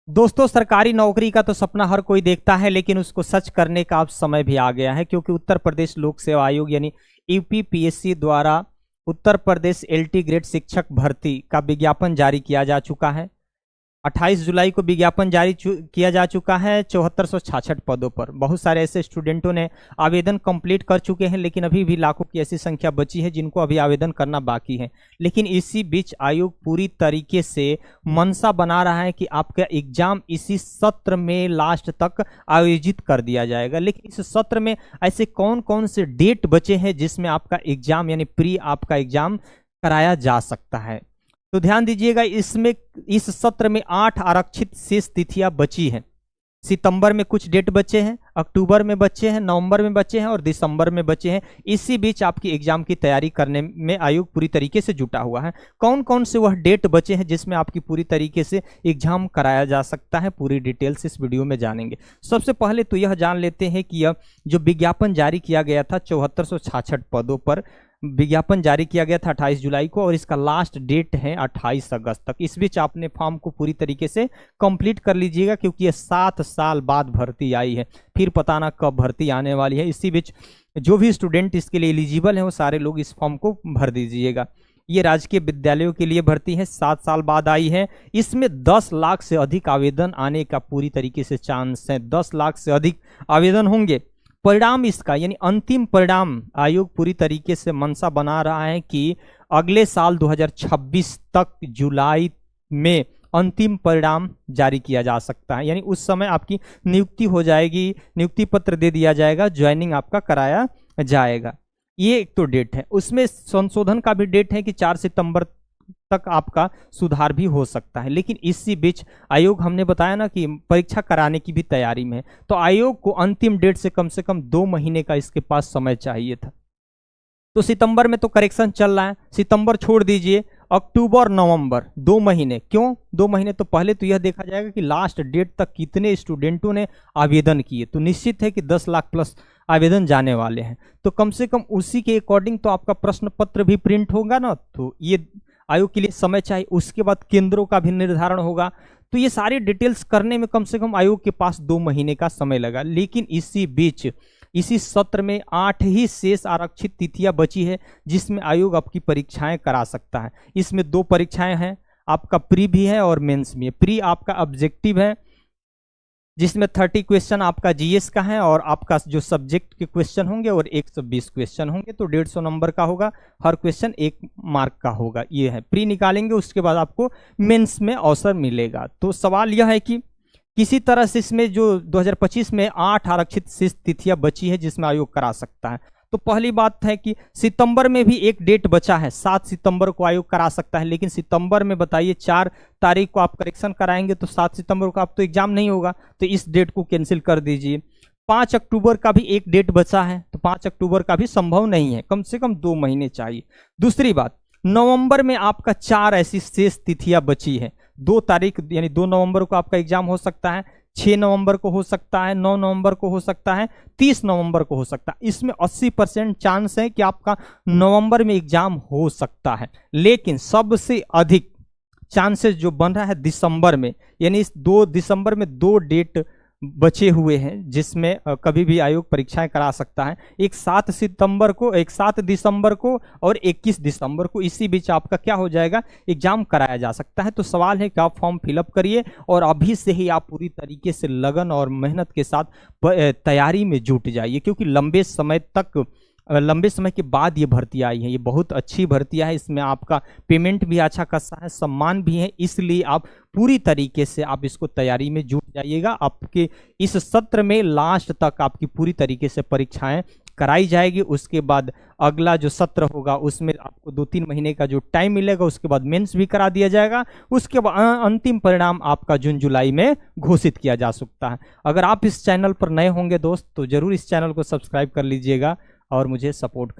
दोस्तों, सरकारी नौकरी का तो सपना हर कोई देखता है, लेकिन उसको सच करने का अब समय भी आ गया है, क्योंकि उत्तर प्रदेश लोक सेवा आयोग यानी यूपीपीएससी द्वारा उत्तर प्रदेश एलटी ग्रेड शिक्षक भर्ती का विज्ञापन जारी किया जा चुका है। 28 जुलाई को विज्ञापन जारी किया जा चुका है 7466 पदों पर। बहुत सारे ऐसे स्टूडेंटों ने आवेदन कंप्लीट कर चुके हैं, लेकिन अभी भी लाखों की ऐसी संख्या बची है जिनको अभी आवेदन करना बाकी है। लेकिन इसी बीच आयोग पूरी तरीके से मनसा बना रहा है कि आपका एग्जाम इसी सत्र में लास्ट तक आयोजित कर दिया जाएगा। लेकिन इस सत्र में ऐसे कौन कौन से डेट बचे हैं जिसमें आपका एग्जाम यानी प्री आपका एग्जाम कराया जा सकता है। तो ध्यान दीजिएगा, इसमें इस सत्र में 8 आरक्षित शेष तिथियां बची हैं। सितंबर में कुछ डेट बचे हैं, अक्टूबर में बचे हैं, नवंबर में बचे हैं और दिसंबर में बचे हैं। इसी बीच आपकी एग्जाम की तैयारी करने में आयोग पूरी तरीके से जुटा हुआ है। कौन कौन से वह डेट बचे हैं जिसमें आपकी पूरी तरीके से एग्जाम कराया जा सकता है, पूरी डिटेल्स इस वीडियो में जानेंगे। सबसे पहले तो यह जान लेते हैं कि यह जो विज्ञापन जारी किया गया था 7466 पदों पर विज्ञापन जारी किया गया था 28 जुलाई को, और इसका लास्ट डेट है 28 अगस्त तक। इस बीच आपने फॉर्म को पूरी तरीके से कंप्लीट कर लीजिएगा, क्योंकि ये 7 साल बाद भर्ती आई है, फिर पता ना कब भर्ती आने वाली है। इसी बीच जो भी स्टूडेंट इसके लिए एलिजिबल हैं वो सारे लोग इस फॉर्म को भर दीजिएगा। ये राजकीय विद्यालयों के लिए भर्ती है, 7 साल बाद आई है। इसमें 10 लाख से अधिक आवेदन आने का पूरी तरीके से चांस है। 10 लाख से अधिक आवेदन होंगे। परिणाम इसका यानी अंतिम परिणाम आयोग पूरी तरीके से मनसा बना रहा है कि अगले साल 2026 तक जुलाई में अंतिम परिणाम जारी किया जा सकता है। यानी उस समय आपकी नियुक्ति हो जाएगी, नियुक्ति पत्र दे दिया जाएगा, ज्वाइनिंग आपका कराया जाएगा। ये एक तो डेट है। उसमें संशोधन का भी डेट है कि 4 सितंबर तक आपका सुधार भी हो सकता है। लेकिन इसी बीच आयोग, हमने बताया ना कि परीक्षा कराने की भी तैयारी में है, तो आयोग को अंतिम डेट से कम 2 महीने का इसके पास समय चाहिए था। तो सितंबर में तो करेक्शन चल रहा है, सितंबर छोड़ दीजिए, अक्टूबर नवंबर 2 महीने। क्यों 2 महीने? तो पहले तो यह देखा जाएगा कि लास्ट डेट तक कितने स्टूडेंटों ने आवेदन किए। तो निश्चित है कि 10 लाख प्लस आवेदन जाने वाले हैं, तो कम से कम उसी के अकॉर्डिंग तो आपका प्रश्न पत्र भी प्रिंट होगा ना। तो ये आयोग के लिए समय चाहिए। उसके बाद केंद्रों का भी निर्धारण होगा। तो ये सारी डिटेल्स करने में कम से कम आयोग के पास 2 महीने का समय लगा। लेकिन इसी बीच इसी सत्र में 8 ही शेष आरक्षित तिथियां बची है जिसमें आयोग आपकी परीक्षाएं करा सकता है। इसमें 2 परीक्षाएं हैं, आपका प्री भी है और मेंस भी है। प्री आपका ऑब्जेक्टिव है जिसमें 30 क्वेश्चन आपका जीएस का है, और आपका जो सब्जेक्ट के क्वेश्चन होंगे और 120 क्वेश्चन होंगे, तो 150 नंबर का होगा। हर क्वेश्चन 1 मार्क का होगा। ये है प्री निकालेंगे, उसके बाद आपको मेंस में अवसर मिलेगा। तो सवाल यह है कि किसी तरह से इसमें जो 2025 में 8 आरक्षित शेष तिथियां बची है जिसमें आयोग करा सकता है। तो पहली बात है कि सितंबर में भी एक डेट बचा है, 7 सितंबर को आयोग करा सकता है। लेकिन सितंबर में बताइए 4 तारीख को आप करेक्शन कराएंगे तो 7 सितंबर को आप तो एग्जाम नहीं होगा, तो इस डेट को कैंसिल कर दीजिए। 5 अक्टूबर का भी एक डेट बचा है, तो 5 अक्टूबर का भी संभव नहीं है, कम से कम 2 महीने चाहिए। दूसरी बात, नवंबर में आपका 4 ऐसी शेष तिथियां बची है। 2 तारीख यानी 2 नवंबर को आपका एग्जाम हो सकता है, 6 नवंबर को हो सकता है, 9 नवंबर को हो सकता है, 30 नवंबर को हो सकता है। इसमें 80% चांस है कि आपका नवंबर में एग्जाम हो सकता है। लेकिन सबसे अधिक चांसेस जो बन रहा है दिसंबर में, यानी इस 2 दिसंबर में 2 डेट बचे हुए हैं जिसमें कभी भी आयोग परीक्षाएं करा सकता है। एक 7 सितंबर को, एक 7 दिसंबर को और 21 दिसंबर को। इसी बीच आपका क्या हो जाएगा, एग्जाम कराया जा सकता है। तो सवाल है कि आप फॉर्म फिलअप करिए और अभी से ही आप पूरी तरीके से लगन और मेहनत के साथ तैयारी में जुट जाइए, क्योंकि लंबे समय के बाद ये भर्ती आई है। ये बहुत अच्छी भर्ती है, इसमें आपका पेमेंट भी अच्छा खासा है, सम्मान भी है। इसलिए आप पूरी तरीके से आप इसको तैयारी में जुट जाइएगा। आपके इस सत्र में लास्ट तक आपकी पूरी तरीके से परीक्षाएं कराई जाएगी। उसके बाद अगला जो सत्र होगा उसमें आपको 2-3 महीने का जो टाइम मिलेगा, उसके बाद मेंस भी करा दिया जाएगा। उसके बाद अंतिम परिणाम आपका जून जुलाई में घोषित किया जा सकता है। अगर आप इस चैनल पर नए होंगे दोस्त, तो जरूर इस चैनल को सब्सक्राइब कर लीजिएगा और मुझे सपोर्ट